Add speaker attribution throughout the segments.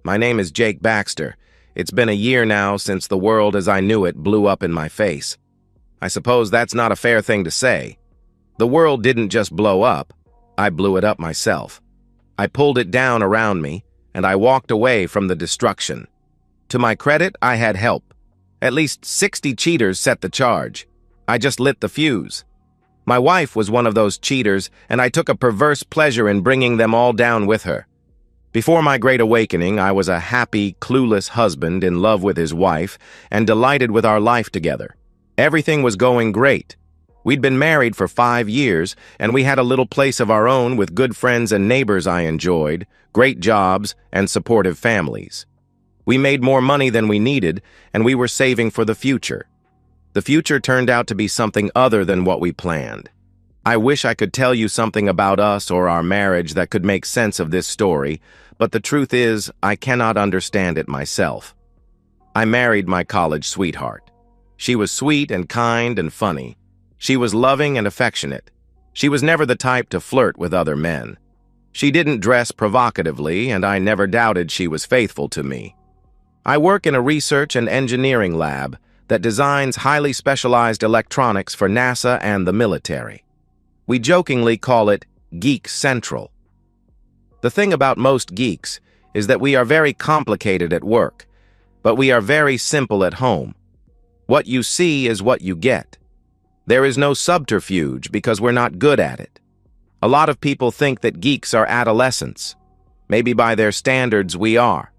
Speaker 1: My name is Jake Baxter. It's been a year now since the world as I knew it blew up in my face. I suppose that's not a fair thing to say. The world didn't just blow up. I blew it up myself. I pulled it down around me, and I walked away from the destruction. To my credit, I had help. At least 60 cheaters set the charge. I just lit the fuse. My wife was one of those cheaters, and I took a perverse pleasure in bringing them all down with her. Before my great awakening, I was a happy, clueless husband in love with his wife and delighted with our life together. Everything was going great. We'd been married for 5 years, and we had a little place of our own with good friends and neighbors I enjoyed, great jobs, and supportive families. We made more money than we needed, and we were saving for the future. The future turned out to be something other than what we planned. I wish I could tell you something about us or our marriage that could make sense of this story, but the truth is, I cannot understand it myself. I married my college sweetheart. She was sweet and kind and funny. She was loving and affectionate. She was never the type to flirt with other men. She didn't dress provocatively, and I never doubted she was faithful to me. I work in a research and engineering lab that designs highly specialized electronics for NASA and the military. We jokingly call it Geek Central. The thing about most geeks is that we are very complicated at work, but we are very simple at home. What you see is what you get. There is no subterfuge because we're not good at it. A lot of people think that geeks are adolescents. Maybe by their standards we are.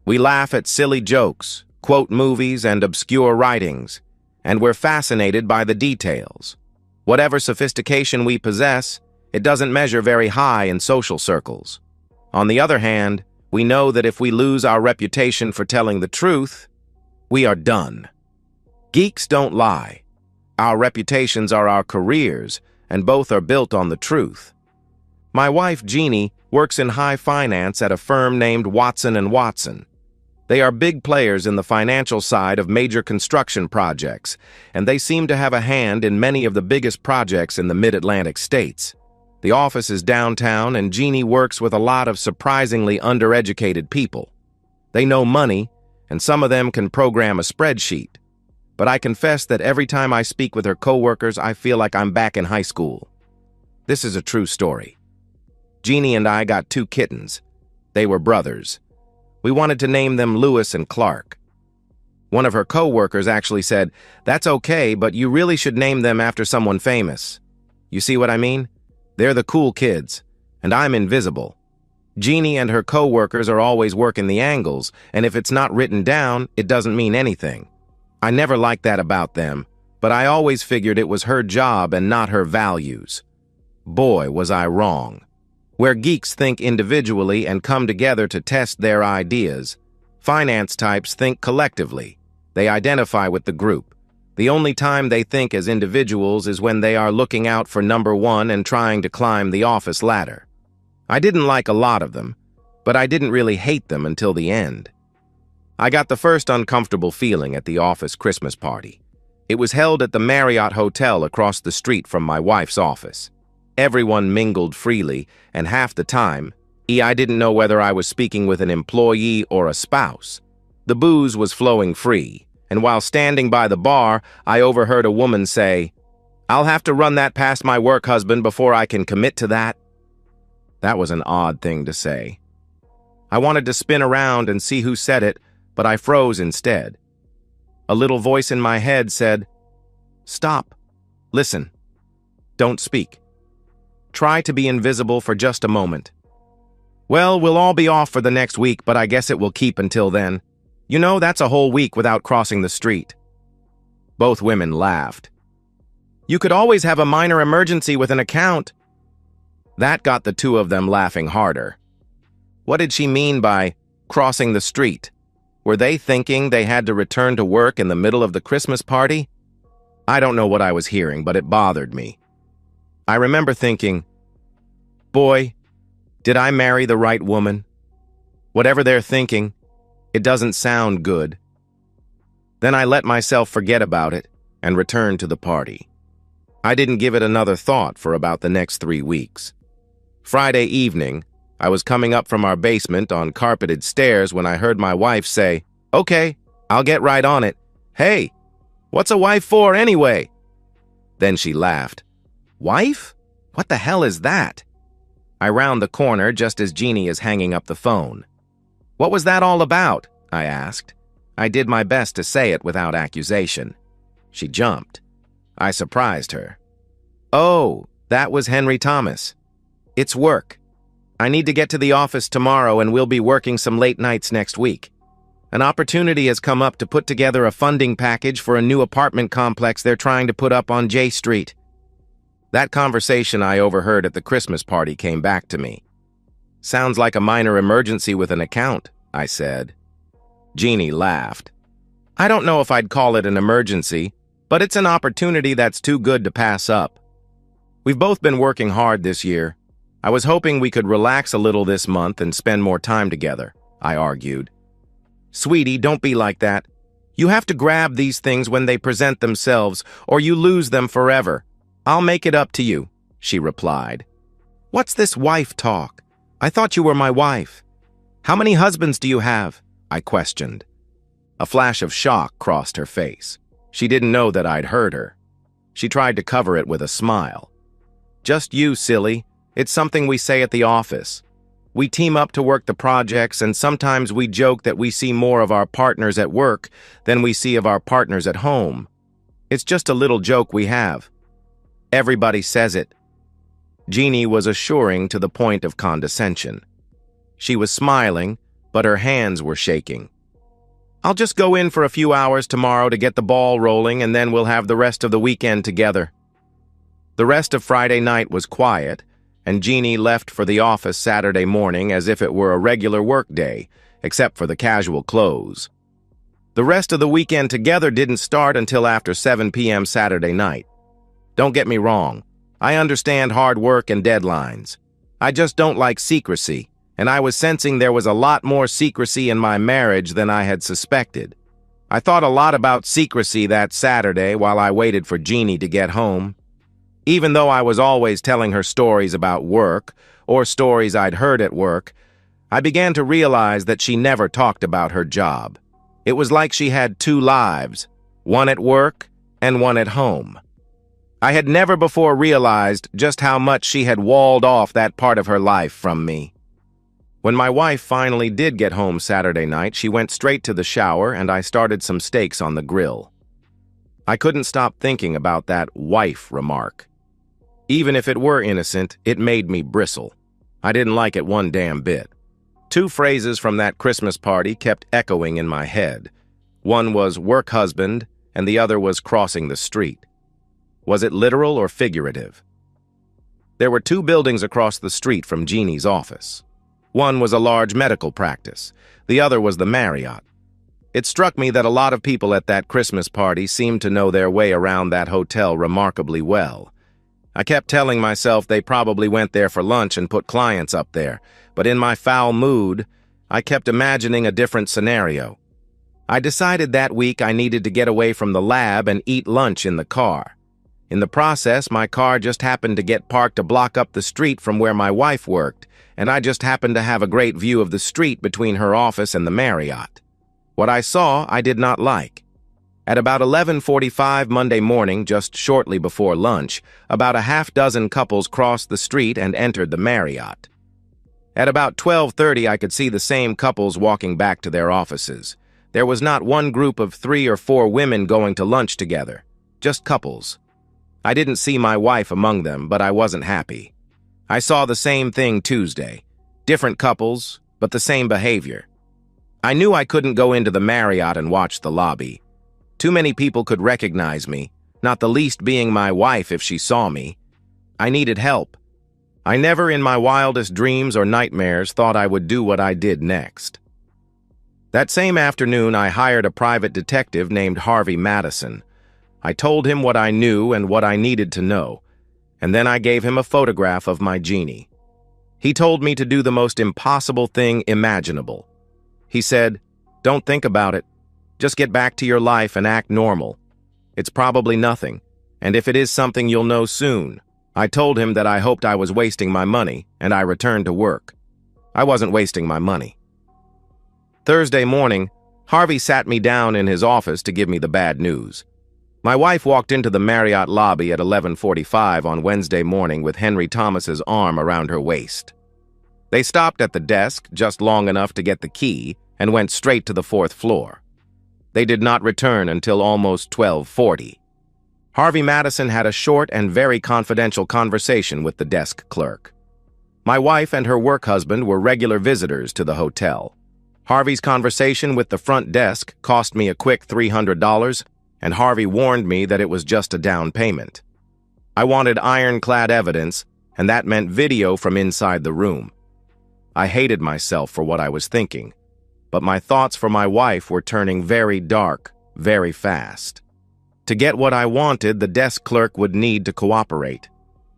Speaker 1: We laugh at silly jokes, quote movies and obscure writings, and we're fascinated by the details. Whatever sophistication we possess, it doesn't measure very high in social circles. On the other hand, we know that if we lose our reputation for telling the truth, we are done. Geeks don't lie. Our reputations are our careers, and both are built on the truth. My wife, Jeannie, works in high finance at a firm named Watson & Watson. They are big players in the financial side of major construction projects, and they seem to have a hand in many of the biggest projects in the mid-Atlantic states. The office is downtown, and Jeannie works with a lot of surprisingly undereducated people. They know money, and some of them can program a spreadsheet. But I confess that every time I speak with her coworkers, I feel like I'm back in high school. This is a true story. Jeannie and I got 2 kittens. They were brothers. We wanted to name them Lewis and Clark. One of her coworkers actually said, "That's okay, but you really should name them after someone famous." You see what I mean? They're the cool kids, and I'm invisible. Jeannie and her coworkers are always working the angles, and if it's not written down, it doesn't mean anything. I never liked that about them, but I always figured it was her job and not her values. Boy, was I wrong. Where geeks think individually and come together to test their ideas, finance types think collectively. They identify with the group. The only time they think as individuals is when they are looking out for number one and trying to climb the office ladder. I didn't like a lot of them, but I didn't really hate them until the end. I got the first uncomfortable feeling at the office Christmas party. It was held at the Marriott Hotel across the street from my wife's office. Everyone mingled freely, and half the time, I didn't know whether I was speaking with an employee or a spouse. The booze was flowing free, and while standing by the bar, I overheard a woman say, "I'll have to run that past my work husband before I can commit to that." That was an odd thing to say. I wanted to spin around and see who said it, but I froze instead. A little voice in my head said, "Stop. Listen. Don't speak. Try to be invisible for just a moment." "Well, we'll all be off for the next week, but I guess it will keep until then. You know, that's a whole week without crossing the street." Both women laughed. "You could always have a minor emergency with an account." That got the 2 of them laughing harder. What did she mean by crossing the street? Were they thinking they had to return to work in the middle of the Christmas party? I don't know what I was hearing, but it bothered me. I remember thinking, boy, did I marry the right woman? Whatever they're thinking, it doesn't sound good. Then I let myself forget about it and returned to the party. I didn't give it another thought for about the next 3 weeks. Friday evening, I was coming up from our basement on carpeted stairs when I heard my wife say, "Okay, I'll get right on it. Hey, what's a wife for anyway?" Then she laughed. "Wife? What the hell is that?" I round the corner just as Jeannie is hanging up the phone. "What was that all about?" I asked. I did my best to say it without accusation. She jumped. I surprised her. "Oh, that was Henry Thomas. It's work. I need to get to the office tomorrow and we'll be working some late nights next week. An opportunity has come up to put together a funding package for a new apartment complex they're trying to put up on J Street." That conversation I overheard at the Christmas party came back to me. "Sounds like a minor emergency with an account," I said. Jeannie laughed. "I don't know if I'd call it an emergency, but it's an opportunity that's too good to pass up. We've both been working hard this year. I was hoping we could relax a little this month and spend more time together," I argued. "Sweetie, don't be like that. You have to grab these things when they present themselves, or you lose them forever. I'll make it up to you," she replied. "What's this wife talk? I thought you were my wife. How many husbands do you have?" I questioned. A flash of shock crossed her face. She didn't know that I'd heard her. She tried to cover it with a smile. "Just you, silly. It's something we say at the office. We team up to work the projects, and sometimes we joke that we see more of our partners at work than we see of our partners at home. It's just a little joke we have. Everybody says it." Jeannie was assuring to the point of condescension. She was smiling, but her hands were shaking. "I'll just go in for a few hours tomorrow to get the ball rolling, and then we'll have the rest of the weekend together." The rest of Friday night was quiet, and Jeannie left for the office Saturday morning as if it were a regular work day, except for the casual clothes. The rest of the weekend together didn't start until after 7 p.m. Saturday night. Don't get me wrong, I understand hard work and deadlines. I just don't like secrecy, and I was sensing there was a lot more secrecy in my marriage than I had suspected. I thought a lot about secrecy that Saturday while I waited for Jeannie to get home. Even though I was always telling her stories about work, or stories I'd heard at work, I began to realize that she never talked about her job. It was like she had two lives, one at work and one at home. I had never before realized just how much she had walled off that part of her life from me. When my wife finally did get home Saturday night, she went straight to the shower and I started some steaks on the grill. I couldn't stop thinking about that wife remark. Even if it were innocent, it made me bristle. I didn't like it one damn bit. Two phrases from that Christmas party kept echoing in my head. One was work husband, and the other was crossing the street. Was it literal or figurative? There were two buildings across the street from Jeannie's office. One was a large medical practice. The other was the Marriott. It struck me that a lot of people at that Christmas party seemed to know their way around that hotel remarkably well. I kept telling myself they probably went there for lunch and put clients up there, but in my foul mood, I kept imagining a different scenario. I decided that week I needed to get away from the lab and eat lunch in the car. In the process, my car just happened to get parked a block up the street from where my wife worked, and I just happened to have a great view of the street between her office and the Marriott. What I saw, I did not like. At about 11:45 Monday morning, just shortly before lunch, about a half-dozen couples crossed the street and entered the Marriott. At about 12:30, I could see the same couples walking back to their offices. There was not one group of 3 or 4 women going to lunch together, just couples. I didn't see my wife among them, but I wasn't happy. I saw the same thing Tuesday. Different couples, but the same behavior. I knew I couldn't go into the Marriott and watch the lobby. Too many people could recognize me, not the least being my wife if she saw me. I needed help. I never in my wildest dreams or nightmares thought I would do what I did next. That same afternoon, I hired a private detective named Harvey Madison. I told him what I knew and what I needed to know, and then I gave him a photograph of my Jeannie. He told me to do the most impossible thing imaginable. He said, "Don't think about it. Just get back to your life and act normal. It's probably nothing, and if it is something, you'll know soon." I told him that I hoped I was wasting my money, and I returned to work. I wasn't wasting my money. Thursday morning, Harvey sat me down in his office to give me the bad news. My wife walked into the Marriott lobby at 11:45 on Wednesday morning with Henry Thomas's arm around her waist. They stopped at the desk just long enough to get the key and went straight to the 4th floor. They did not return until almost 12:40. Harvey Madison had a short and very confidential conversation with the desk clerk. My wife and her work husband were regular visitors to the hotel. Harvey's conversation with the front desk cost me a quick $300, and Harvey warned me that it was just a down payment. I wanted ironclad evidence, and that meant video from inside the room. I hated myself for what I was thinking, but my thoughts for my wife were turning very dark, very fast. To get what I wanted, the desk clerk would need to cooperate.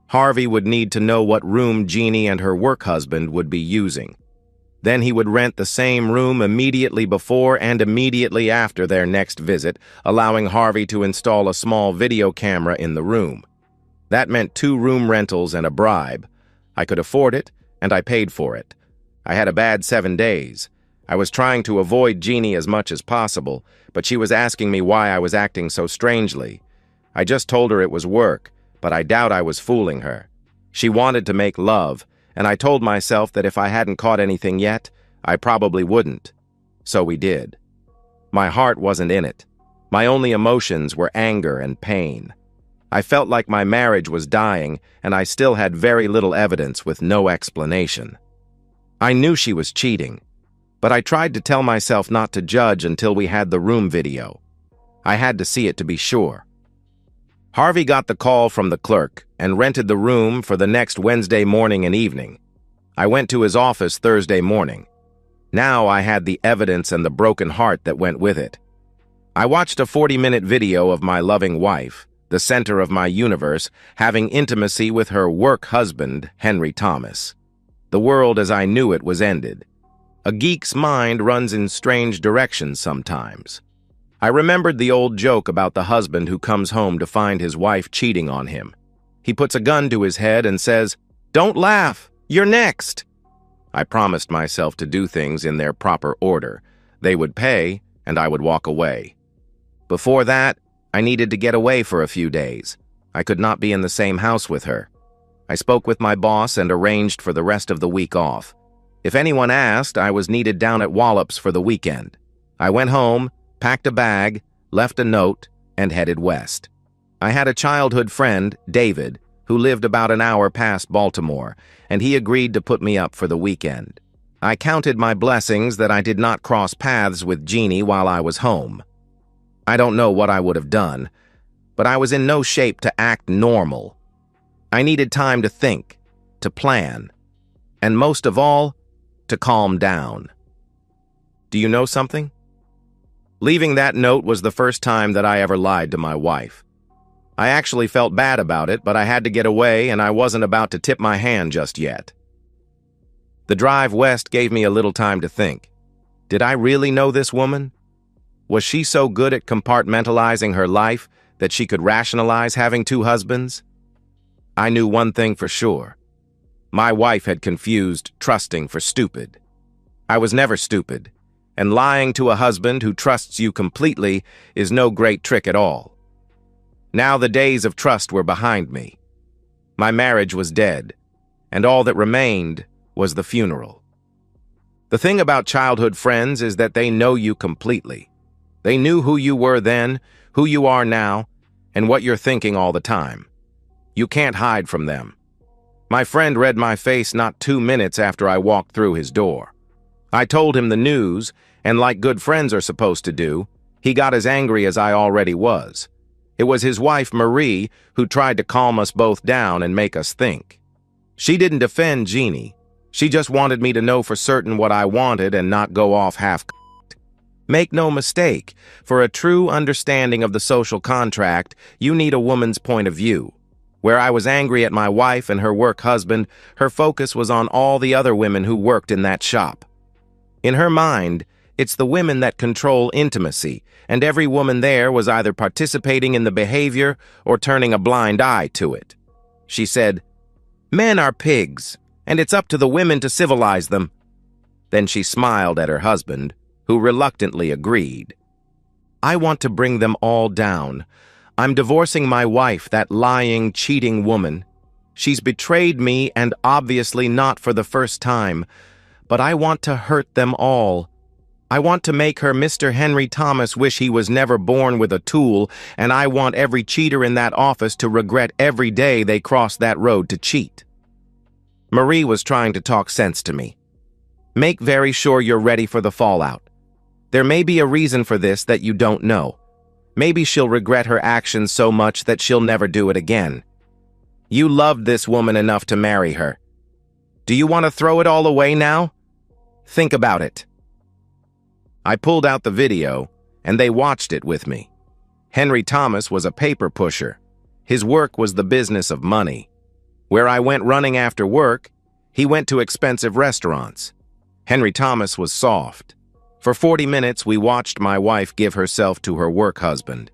Speaker 1: Harvey would need to know what room Jeannie and her work husband would be using. Then he would rent the same room immediately before and immediately after their next visit, allowing Harvey to install a small video camera in the room. That meant 2 room rentals and a bribe. I could afford it, and I paid for it. I had a bad 7 days. I was trying to avoid Jeannie as much as possible, but she was asking me why I was acting so strangely. I just told her it was work, but I doubt I was fooling her. She wanted to make love, and I told myself that if I hadn't caught anything yet, I probably wouldn't. So we did. My heart wasn't in it. My only emotions were anger and pain. I felt like my marriage was dying, and I still had very little evidence with no explanation. I knew she was cheating, but I tried to tell myself not to judge until we had the room video. I had to see it to be sure. Harvey got the call from the clerk and rented the room for the next Wednesday morning and evening. I went to his office Thursday morning. Now I had the evidence and the broken heart that went with it. I watched a 40-minute video of my loving wife, the center of my universe, having intimacy with her work husband, Henry Thomas. The world as I knew it was ended. A geek's mind runs in strange directions sometimes. I remembered the old joke about the husband who comes home to find his wife cheating on him. He puts a gun to his head and says, "Don't laugh, you're next." I promised myself to do things in their proper order. They would pay, and I would walk away. Before that, I needed to get away for a few days. I could not be in the same house with her. I spoke with my boss and arranged for the rest of the week off. If anyone asked, I was needed down at Wallops for the weekend. I went home, packed a bag, left a note, and headed west. I had a childhood friend, David, who lived about an hour past Baltimore, and he agreed to put me up for the weekend. I counted my blessings that I did not cross paths with Jeannie while I was home. I don't know what I would have done, but I was in no shape to act normal. I needed time to think, to plan, and most of all, to calm down. Do you know something? Leaving that note was the first time that I ever lied to my wife. I actually felt bad about it, but I had to get away and I wasn't about to tip my hand just yet. The drive west gave me a little time to think. Did I really know this woman? Was she so good at compartmentalizing her life that she could rationalize having 2 husbands? I knew one thing for sure. My wife had confused trusting for stupid. I was never stupid, and lying to a husband who trusts you completely is no great trick at all. Now the days of trust were behind me. My marriage was dead, and all that remained was the funeral. The thing about childhood friends is that they know you completely. They knew who you were then, who you are now, and what you're thinking all the time. You can't hide from them. My friend read my face not 2 minutes after I walked through his door. I told him the news, and like good friends are supposed to do, he got as angry as I already was. It was his wife, Marie, who tried to calm us both down and make us think. She didn't defend Jeannie. She just wanted me to know for certain what I wanted and not go off half-cocked. Make no mistake, for a true understanding of the social contract, you need a woman's point of view. Where I was angry at my wife and her work husband, her focus was on all the other women who worked in that shop. In her mind, it's the women that control intimacy, and every woman there was either participating in the behavior or turning a blind eye to it. She said, "Men are pigs, and it's up to the women to civilize them. Then she smiled at her husband, who reluctantly agreed. I want to bring them all down. I'm divorcing my wife, that lying, cheating woman. She's betrayed me, and obviously not for the first time. But I want to hurt them all. I want to make her Mr. Henry Thomas wish he was never born with a tool, and I want every cheater in that office to regret every day they crossed that road to cheat. Marie was trying to talk sense to me. Make very sure you're ready for the fallout. There may be a reason for this that you don't know. Maybe she'll regret her actions so much that she'll never do it again. You loved this woman enough to marry her. Do you want to throw it all away now? Think about it. I pulled out the video, and they watched it with me. Henry Thomas was a paper pusher. His work was the business of money. Where I went running after work, he went to expensive restaurants. Henry Thomas was soft. For 40 minutes, we watched my wife give herself to her work husband.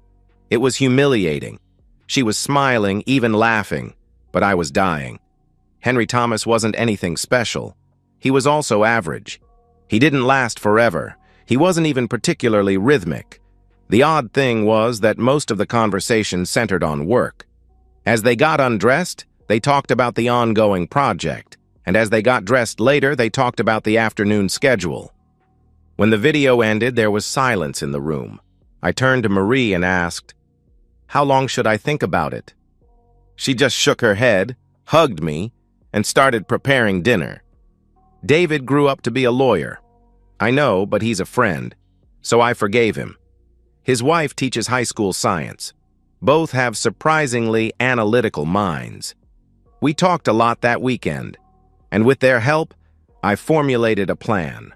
Speaker 1: It was humiliating. She was smiling, even laughing, but I was dying. Henry Thomas wasn't anything special. He was also average. He didn't last forever. He wasn't even particularly rhythmic. The odd thing was that most of the conversation centered on work. As they got undressed, they talked about the ongoing project, and as they got dressed later, they talked about the afternoon schedule. When the video ended, there was silence in the room. I turned to Marie and asked, "How long should I think about it?" She just shook her head, hugged me, and started preparing dinner. David grew up to be a lawyer. I know, but he's a friend, so I forgave him. His wife teaches high school science. Both have surprisingly analytical minds. We talked a lot that weekend, and with their help, I formulated a plan.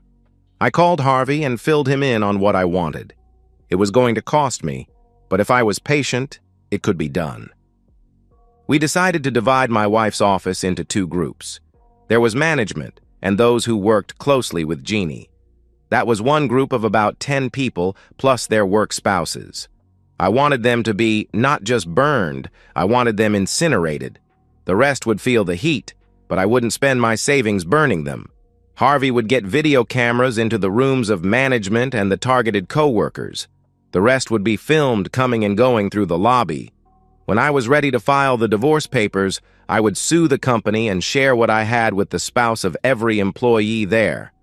Speaker 1: I called Harvey and filled him in on what I wanted. It was going to cost me, but if I was patient, it could be done. We decided to divide my wife's office into two groups. There was management and those who worked closely with Jeannie. That was one group of about 10 people plus their work spouses. I wanted them to be not just burned, I wanted them incinerated. The rest would feel the heat, but I wouldn't spend my savings burning them. Harvey would get video cameras into the rooms of management and the targeted co-workers. The rest would be filmed coming and going through the lobby. When I was ready to file the divorce papers, I would sue the company and share what I had with the spouse of every employee there.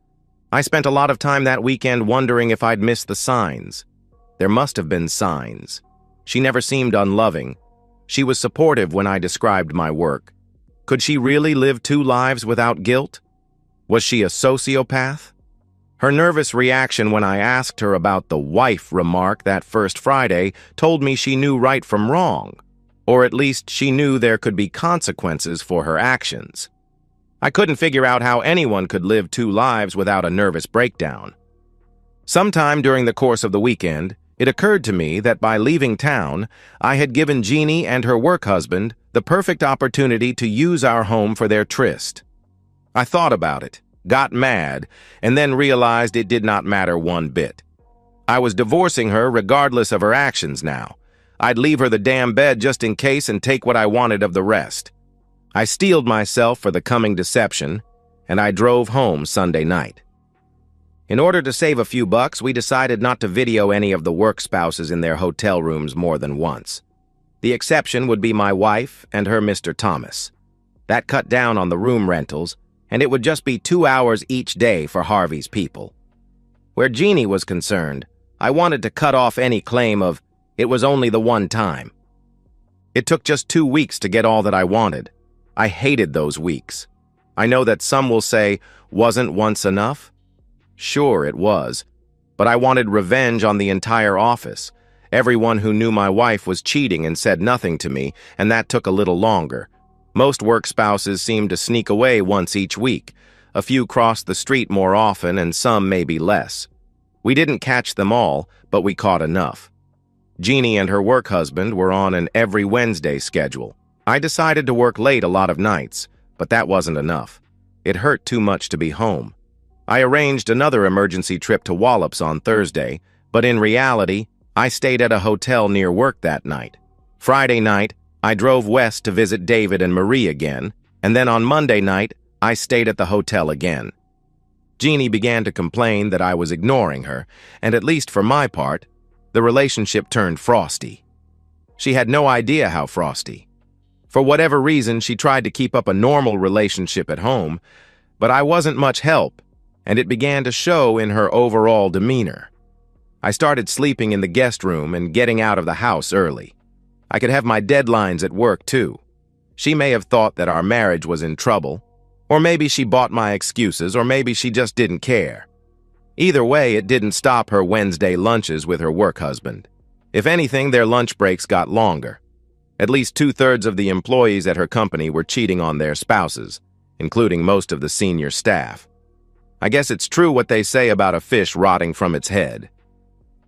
Speaker 1: I spent a lot of time that weekend wondering if I'd missed the signs. There must have been signs. She never seemed unloving. She was supportive when I described my work. Could she really live two lives without guilt? Was she a sociopath? Her nervous reaction when I asked her about the wife remark that first Friday told me she knew right from wrong, or at least she knew there could be consequences for her actions. I couldn't figure out how anyone could live two lives without a nervous breakdown. Sometime during the course of the weekend, it occurred to me that by leaving town, I had given Jeannie and her work husband the perfect opportunity to use our home for their tryst. I thought about it, got mad, and then realized it did not matter one bit. I was divorcing her regardless of her actions now. I'd leave her the damn bed just in case and take what I wanted of the rest. I steeled myself for the coming deception, and I drove home Sunday night. In order to save a few bucks, we decided not to video any of the work spouses in their hotel rooms more than once. The exception would be my wife and her Mr. Thomas. That cut down on the room rentals, and it would just be 2 hours each day for Harvey's people. Where Jeannie was concerned, I wanted to cut off any claim of, it was only the one time. It took just 2 weeks to get all that I wanted. I hated those weeks. I know that some will say, wasn't once enough? Sure, it was. But I wanted revenge on the entire office. Everyone who knew my wife was cheating and said nothing to me, and that took a little longer. Most work spouses seemed to sneak away once each week. A few crossed the street more often, and some maybe less. We didn't catch them all, but we caught enough. Jeannie and her work husband were on an every Wednesday schedule. I decided to work late a lot of nights, but that wasn't enough. It hurt too much to be home. I arranged another emergency trip to Wallops on Thursday, but in reality, I stayed at a hotel near work that night. Friday night, I drove west to visit David and Marie again, and then on Monday night, I stayed at the hotel again. Jeannie began to complain that I was ignoring her, and at least for my part, the relationship turned frosty. She had no idea how frosty. For whatever reason, she tried to keep up a normal relationship at home, but I wasn't much help, and it began to show in her overall demeanor. I started sleeping in the guest room and getting out of the house early. I could have my deadlines at work, too. She may have thought that our marriage was in trouble, or maybe she bought my excuses, or maybe she just didn't care. Either way, it didn't stop her Wednesday lunches with her work husband. If anything, their lunch breaks got longer. At least 2/3 of the employees at her company were cheating on their spouses, including most of the senior staff. I guess it's true what they say about a fish rotting from its head.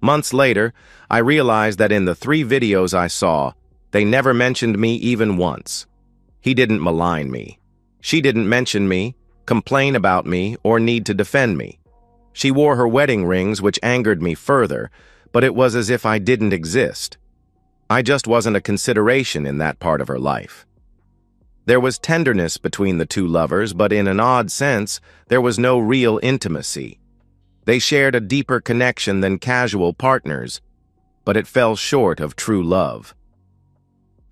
Speaker 1: Months later, I realized that in the 3 videos I saw, they never mentioned me even once. He didn't malign me. She didn't mention me, complain about me, or need to defend me. She wore her wedding rings, which angered me further, but it was as if I didn't exist. I just wasn't a consideration in that part of her life. There was tenderness between the two lovers, but in an odd sense, there was no real intimacy. They shared a deeper connection than casual partners, but it fell short of true love.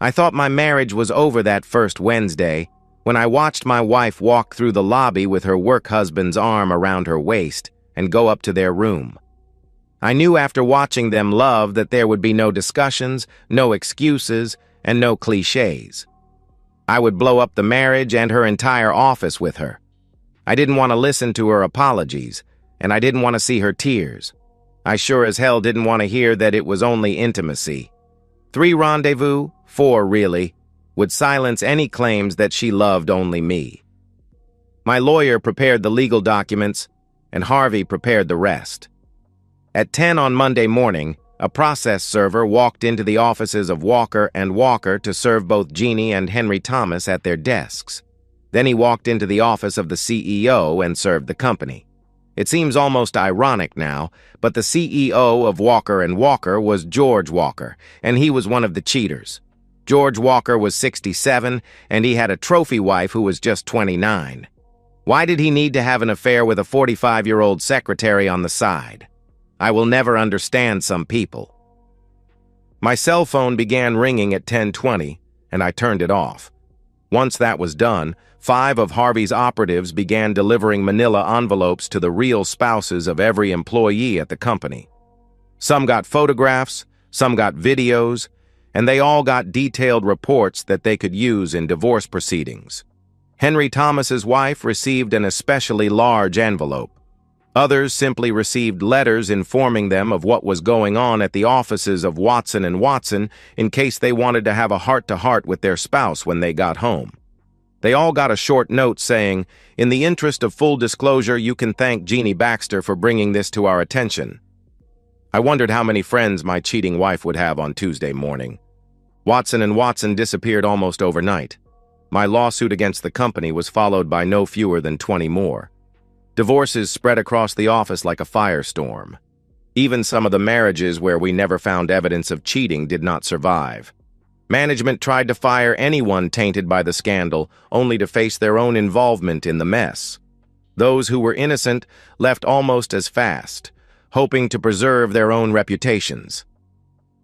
Speaker 1: I thought my marriage was over that first Wednesday when I watched my wife walk through the lobby with her work husband's arm around her waist and go up to their room. I knew after watching them love that there would be no discussions, no excuses, and no cliches. I would blow up the marriage and her entire office with her. I didn't want to listen to her apologies, and I didn't want to see her tears. I sure as hell didn't want to hear that it was only intimacy. 3 rendezvous, 4 really, would silence any claims that she loved only me. My lawyer prepared the legal documents, and Harvey prepared the rest. At 10 on Monday morning, a process server walked into the offices of Walker and Walker to serve both Jeannie and Henry Thomas at their desks. Then he walked into the office of the CEO and served the company. It seems almost ironic now, but the CEO of Walker and Walker was George Walker, and he was one of the cheaters. George Walker was 67, and he had a trophy wife who was just 29. Why did he need to have an affair with a 45-year-old secretary on the side? I will never understand some people. My cell phone began ringing at 10:20, and I turned it off. Once that was done, 5 of Harvey's operatives began delivering manila envelopes to the real spouses of every employee at the company. Some got photographs, some got videos, and they all got detailed reports that they could use in divorce proceedings. Henry Thomas's wife received an especially large envelope. Others simply received letters informing them of what was going on at the offices of Watson & Watson in case they wanted to have a heart-to-heart with their spouse when they got home. They all got a short note saying, "In the interest of full disclosure, you can thank Jeannie Baxter for bringing this to our attention." I wondered how many friends my cheating wife would have on Tuesday morning. Watson & Watson disappeared almost overnight. My lawsuit against the company was followed by no fewer than 20 more. Divorces spread across the office like a firestorm. Even some of the marriages where we never found evidence of cheating did not survive. Management tried to fire anyone tainted by the scandal, only to face their own involvement in the mess. Those who were innocent left almost as fast, hoping to preserve their own reputations.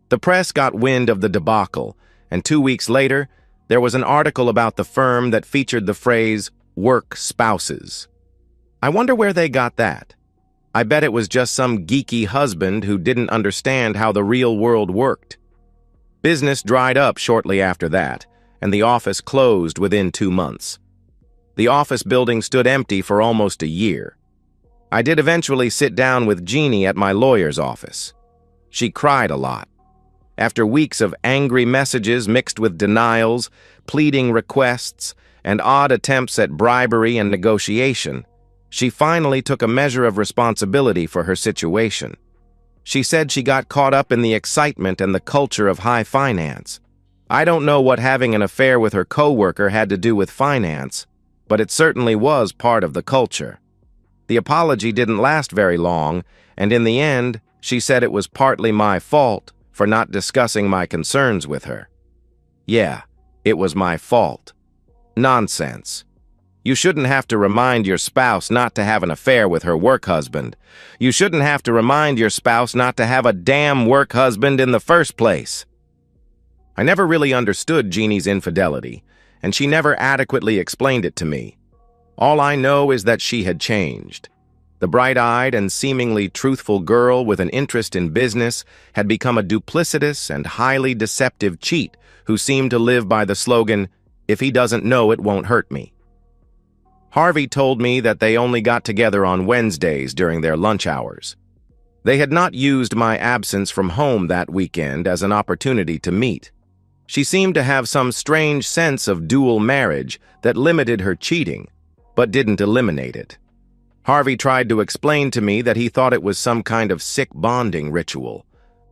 Speaker 1: The press got wind of the debacle, and 2 weeks later, there was an article about the firm that featured the phrase, "work spouses." I wonder where they got that. I bet it was just some geeky husband who didn't understand how the real world worked. Business dried up shortly after that, and the office closed within 2 months. The office building stood empty for almost a year. I did eventually sit down with Jeannie at my lawyer's office. She cried a lot. After weeks of angry messages mixed with denials, pleading requests, and odd attempts at bribery and negotiation, she finally took a measure of responsibility for her situation. She said she got caught up in the excitement and the culture of high finance. I don't know what having an affair with her coworker had to do with finance, but it certainly was part of the culture. The apology didn't last very long, and in the end, she said it was partly my fault for not discussing my concerns with her. Yeah, it was my fault. Nonsense. You shouldn't have to remind your spouse not to have an affair with her work husband. You shouldn't have to remind your spouse not to have a damn work husband in the first place. I never really understood Jeannie's infidelity, and she never adequately explained it to me. All I know is that she had changed. The bright-eyed and seemingly truthful girl with an interest in business had become a duplicitous and highly deceptive cheat who seemed to live by the slogan, "If he doesn't know, it won't hurt me." Harvey told me that they only got together on Wednesdays during their lunch hours. They had not used my absence from home that weekend as an opportunity to meet. She seemed to have some strange sense of dual marriage that limited her cheating, but didn't eliminate it. Harvey tried to explain to me that he thought it was some kind of sick bonding ritual.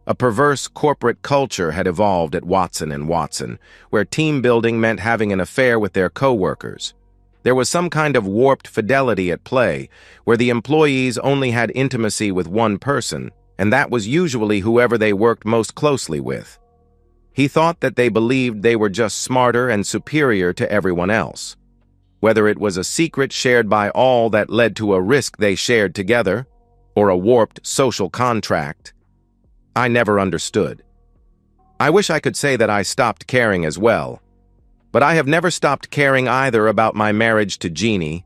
Speaker 1: A perverse corporate culture had evolved at Watson & Watson, where team building meant having an affair with their co-workers. There was some kind of warped fidelity at play, where the employees only had intimacy with one person, and that was usually whoever they worked most closely with. He thought that they believed they were just smarter and superior to everyone else. Whether it was a secret shared by all that led to a risk they shared together, or a warped social contract, I never understood. I wish I could say that I stopped caring as well, but I have never stopped caring either about my marriage to Jeannie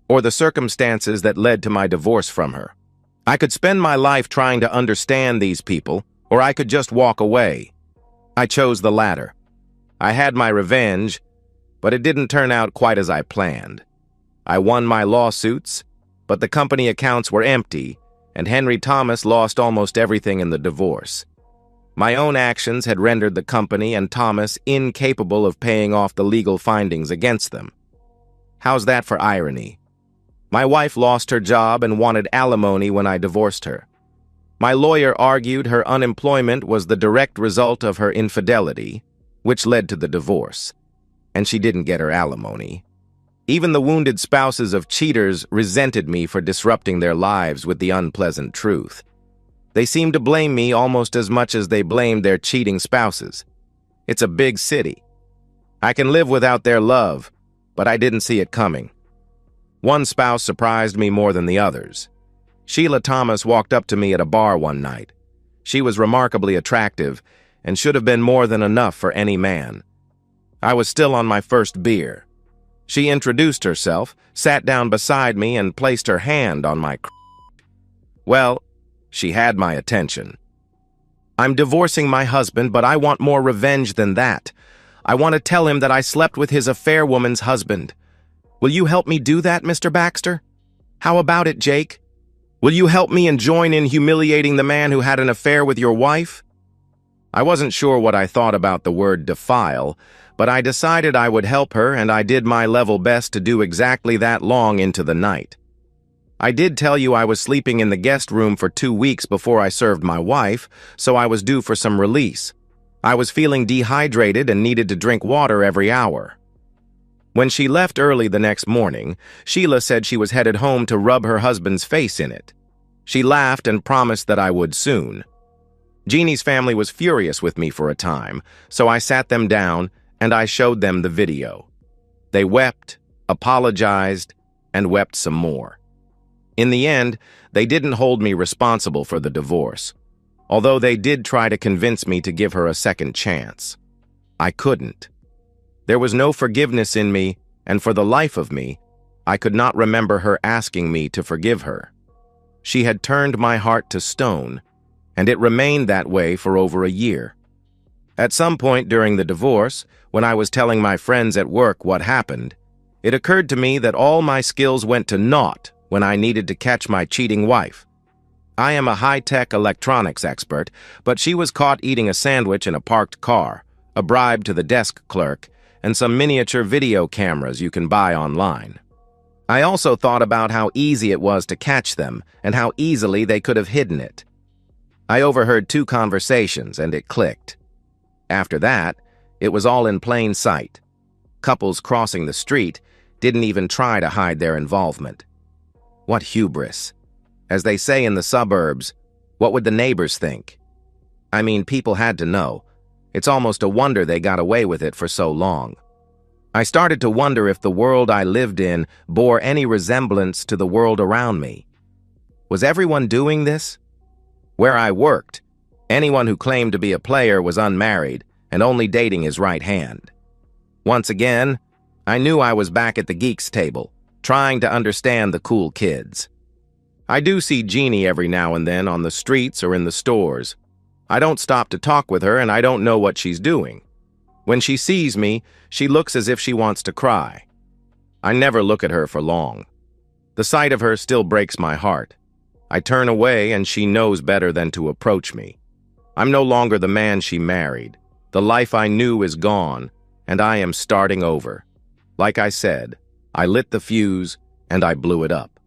Speaker 1: or the circumstances that led to my divorce from her. I could spend my life trying to understand these people, or I could just walk away. I chose the latter. I had my revenge, but it didn't turn out quite as I planned. I won my lawsuits, but the company accounts were empty, and Henry Thomas lost almost everything in the divorce. My own actions had rendered the company and Thomas incapable of paying off the legal findings against them. How's that for irony? My wife lost her job and wanted alimony when I divorced her. My lawyer argued her unemployment was the direct result of her infidelity, which led to the divorce, and she didn't get her alimony. Even the wounded spouses of cheaters resented me for disrupting their lives with the unpleasant truth. They seemed to blame me almost as much as they blamed their cheating spouses. It's a big city. I can live without their love, but I didn't see it coming. One spouse surprised me more than the others. Sheila Thomas walked up to me at a bar one night. She was remarkably attractive and should have been more than enough for any man. I was still on my first beer. She introduced herself, sat down beside me, and placed her hand on my Well, she had my attention. "I'm divorcing my husband, but I want more revenge than that. I want to tell him that I slept with his affair woman's husband. Will you help me do that, Mr. Baxter? How about it, Jake? Will you help me and join in humiliating the man who had an affair with your wife?" I wasn't sure what I thought about the word defile, but I decided I would help her, and I did my level best to do exactly that long into the night. I did tell you I was sleeping in the guest room for 2 weeks before I served my wife, so I was due for some release. I was feeling dehydrated and needed to drink water every hour. When she left early the next morning, Sheila said she was headed home to rub her husband's face in it. She laughed and promised that I would soon. Jeannie's family was furious with me for a time, so I sat them down and I showed them the video. They wept, apologized, and wept some more. In the end, they didn't hold me responsible for the divorce, although they did try to convince me to give her a second chance. I couldn't. There was no forgiveness in me, and for the life of me, I could not remember her asking me to forgive her. She had turned my heart to stone, and it remained that way for over a year. At some point during the divorce, when I was telling my friends at work what happened, it occurred to me that all my skills went to naught when I needed to catch my cheating wife. I am a high-tech electronics expert, but she was caught eating a sandwich in a parked car, a bribe to the desk clerk, and some miniature video cameras you can buy online. I also thought about how easy it was to catch them and how easily they could have hidden it. I overheard 2 conversations and it clicked. After that, it was all in plain sight. Couples crossing the street didn't even try to hide their involvement. What hubris. As they say in the suburbs, what would the neighbors think? I mean, people had to know. It's almost a wonder they got away with it for so long. I started to wonder if the world I lived in bore any resemblance to the world around me. Was everyone doing this? Where I worked, anyone who claimed to be a player was unmarried and only dating his right hand. Once again, I knew I was back at the geeks table, trying to understand the cool kids. I do see Jeannie every now and then on the streets or in the stores. I don't stop to talk with her and I don't know what she's doing. When she sees me, she looks as if she wants to cry. I never look at her for long. The sight of her still breaks my heart. I turn away and she knows better than to approach me. I'm no longer the man she married. The life I knew is gone, and I am starting over. Like I said, I lit the fuse and I blew it up.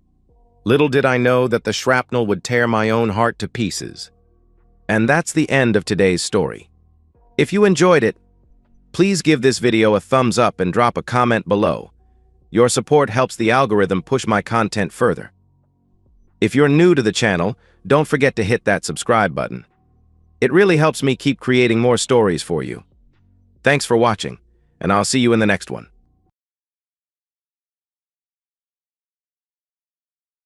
Speaker 1: Little did I know that the shrapnel would tear my own heart to pieces. And that's the end of today's story. If you enjoyed it, please give this video a thumbs up and drop a comment below. Your support helps the algorithm push my content further. If you're new to the channel, don't forget to hit that subscribe button. It really helps me keep creating more stories for you. Thanks for watching, and I'll see you in the next one.